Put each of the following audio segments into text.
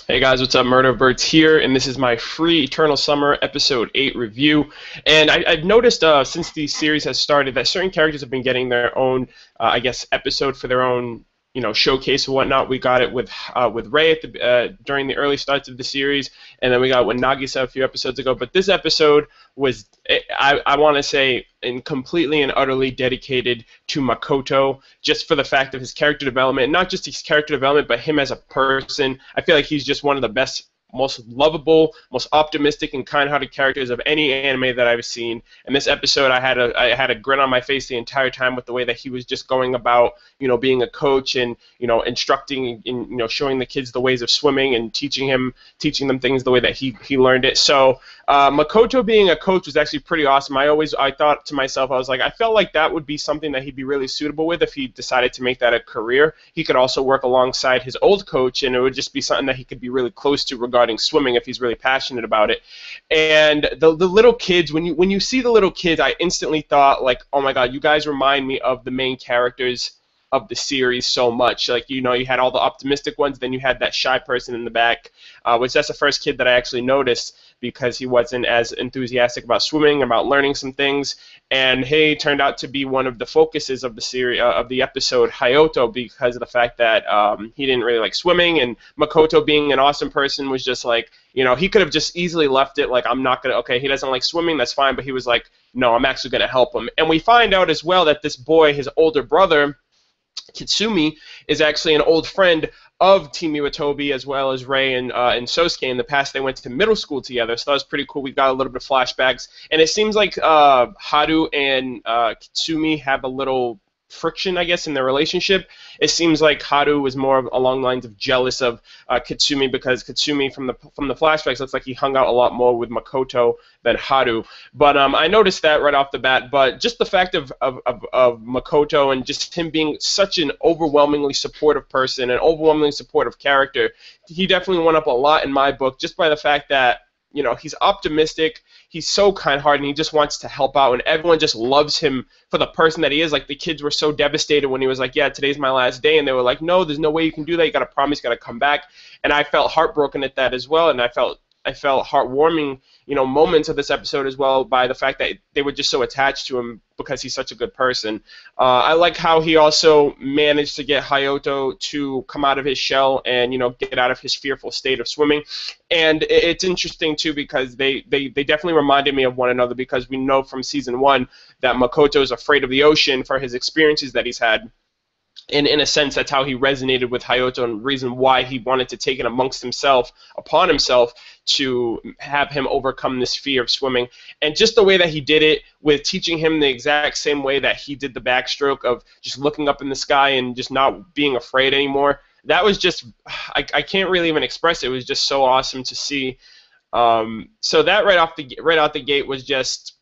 Hey guys, what's up? MurderofBirds here, and this is my free Eternal Summer Episode 8 review. And I've noticed since the series has started that certain characters have been getting their own, I guess, episode for their own, showcase and whatnot. We got it with Ray during the early starts of the series, and then we got it with Nagisa a few episodes ago. But this episode was, I want to say, completely and utterly dedicated to Makoto, just for the fact of his character development, and not just his character development, but him as a person. I feel like he's just one of the best, most lovable, most optimistic and kind-hearted characters of any anime that I've seen. In this episode, I had a grin on my face the entire time with the way that he was just going about, being a coach and instructing and showing the kids the ways of swimming and teaching them things the way that he learned it. So Makoto being a coach was actually pretty awesome. I thought to myself, I was like, I felt like that would be something that he'd be really suitable with if he decided to make that a career. He could also work alongside his old coach, and it would just be something that he could be really close to regarding swimming if he's really passionate about it. And the little kids, when you see the little kids, I instantly thought, like, oh my god, you guys remind me of the main characters of the series so much. Like, you had all the optimistic ones, then you had that shy person in the back, which that's the first kid that I actually noticed, because he wasn't as enthusiastic about swimming, about learning some things, and he turned out to be one of the focuses of the series, of the episode, Hayato, because of the fact that he didn't really like swimming, and Makoto, being an awesome person, was just like, he could have just easily left it like, I'm not gonna, okay, he doesn't like swimming, that's fine, but he was like, no, I'm actually gonna help him. And we find out as well that this boy, his older brother, Kitsumi, is actually an old friend of Team Iwatobi, as well as Ray and Sousuke. In the past, they went to middle school together, so that was pretty cool. We got a little bit of flashbacks, and it seems like Haru and Kitsumi have a little friction, I guess, in their relationship. It seems like Haru was more along the lines of jealous of Kitsumi, because Kitsumi from the flashbacks looks like he hung out a lot more with Makoto than Haru. But I noticed that right off the bat. But just the fact of Makoto, and just him being such an overwhelmingly supportive person, an overwhelmingly supportive character, he definitely went up a lot in my book, just by the fact that he's optimistic, he's so kind-hearted, and he just wants to help out, and everyone just loves him for the person that he is. Like, the kids were so devastated when he was like, yeah, today's my last day, and they were like, no, there's no way you can do that, you gotta promise, you gotta come back. And I felt heartbroken at that as well, and I felt heartwarming, moments of this episode as well, by the fact that they were just so attached to him because he's such a good person. I like how he also managed to get Hayato to come out of his shell and get out of his fearful state of swimming. And it's interesting too, because they definitely reminded me of one another, because we know from season 1 that Makoto is afraid of the ocean for his experiences that he's had. And in a sense, that's how he resonated with Hayato, and the reason why he wanted to take it upon himself to have him overcome this fear of swimming. And just the way that he did it, with teaching him the exact same way that he did the backstroke, of just looking up in the sky and just not being afraid anymore. That was just, I can't really even express it. It was just so awesome to see. So that right out the gate was just,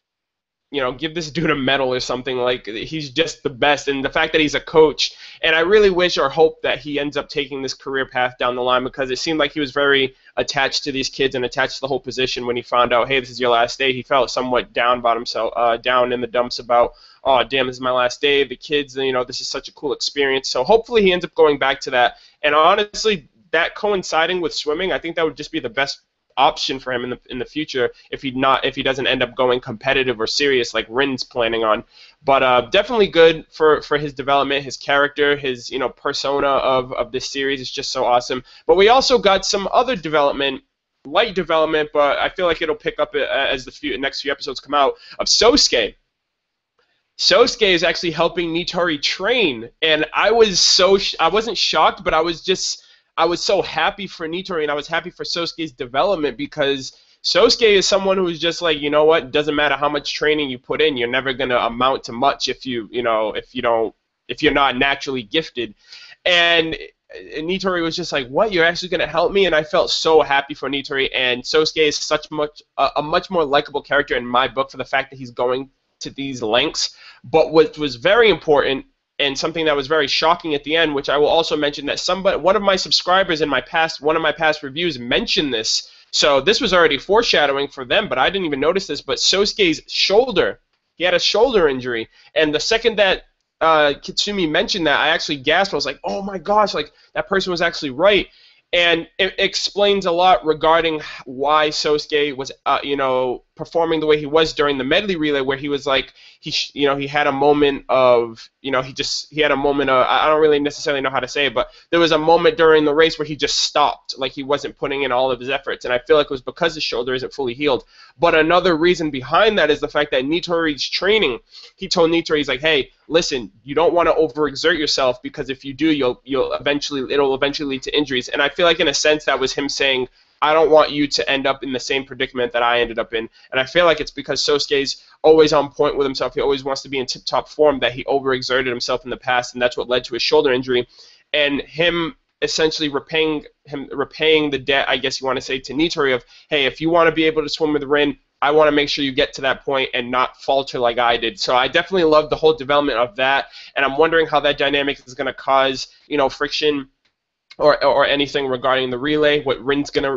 give this dude a medal or something. Like, he's just the best. And the fact that he's a coach, and I really wish or hope that he ends up taking this career path down the line, because it seemed like he was very attached to these kids and attached to the whole position. When he found out, hey, this is your last day, he felt somewhat down about himself, down in the dumps about, oh, damn, this is my last day, the kids, this is such a cool experience. So hopefully he ends up going back to that. And honestly, that coinciding with swimming, I think that would just be the best option for him in the future, if he doesn't end up going competitive or serious like Rin's planning on. But definitely good for his development, his character, his persona of this series is just so awesome. But we also got some other development, light development, but I feel like it'll pick up as the next few episodes come out, of Sousuke. Sousuke is actually helping Nitori train, and I wasn't shocked, but I was so happy for Nitori, and I was happy for Sousuke's development, because Sousuke is someone who's just like, you know what, it doesn't matter how much training you put in, you're never gonna amount to much if you're not naturally gifted. And Nitori was just like, what, you're actually gonna help me? And I felt so happy for Nitori, and Sousuke is a much more likable character in my book, for the fact that he's going to these lengths. But what was very important, and something that was very shocking at the end, which I will also mention, that one of my subscribers in one of my past reviews mentioned this. So this was already foreshadowing for them, but I didn't even notice this. But Sousuke's shoulder, he had a shoulder injury, and the second that Kitsumi mentioned that, I actually gasped. I was like, oh my gosh, like, that person was actually right. And it explains a lot regarding why Sousuke was, performing the way he was during the medley relay, where he was like, he had a moment of, he had a moment of, I don't really necessarily know how to say it, but there was a moment during the race where he just stopped, like he wasn't putting in all of his efforts, and I feel like it was because his shoulder isn't fully healed. But another reason behind that is the fact that Nitori's training, he told Nitori, he's like, hey, listen, you don't want to overexert yourself, because if you do, it'll eventually lead to injuries. And I feel like in a sense that was him saying, I don't want you to end up in the same predicament that I ended up in. And I feel like it's because Sousuke's always on point with himself. He always wants to be in tip-top form, that he overexerted himself in the past, and that's what led to his shoulder injury. And him essentially repaying the debt, I guess you want to say, to Nitori of, hey, if you want to be able to swim with Rin, I want to make sure you get to that point and not falter like I did. So I definitely love the whole development of that, and I'm wondering how that dynamic is going to cause, friction or anything regarding the relay,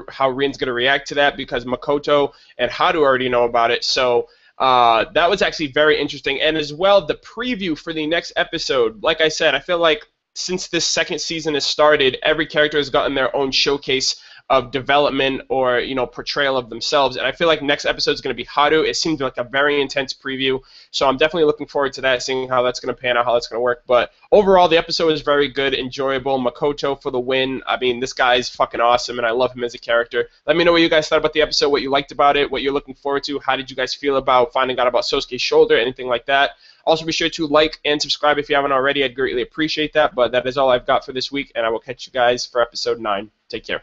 how Rin's gonna react to that, because Makoto and Haru already know about it. So that was actually very interesting. And as well, the preview for the next episode, like I said, I feel like since this second season has started, every character has gotten their own showcase of development or portrayal of themselves, and I feel like next episode is going to be Haru. It seemed like a very intense preview, so I'm definitely looking forward to that, seeing how that's going to pan out, how that's going to work. But overall, the episode was very good, enjoyable. Makoto for the win. I mean, this guy's fucking awesome, and I love him as a character. Let me know what you guys thought about the episode, what you liked about it, what you're looking forward to. How did you guys feel about finding out about Sousuke's shoulder, anything like that? Also, be sure to like and subscribe if you haven't already. I'd greatly appreciate that. But that is all I've got for this week, and I will catch you guys for episode 9. Take care.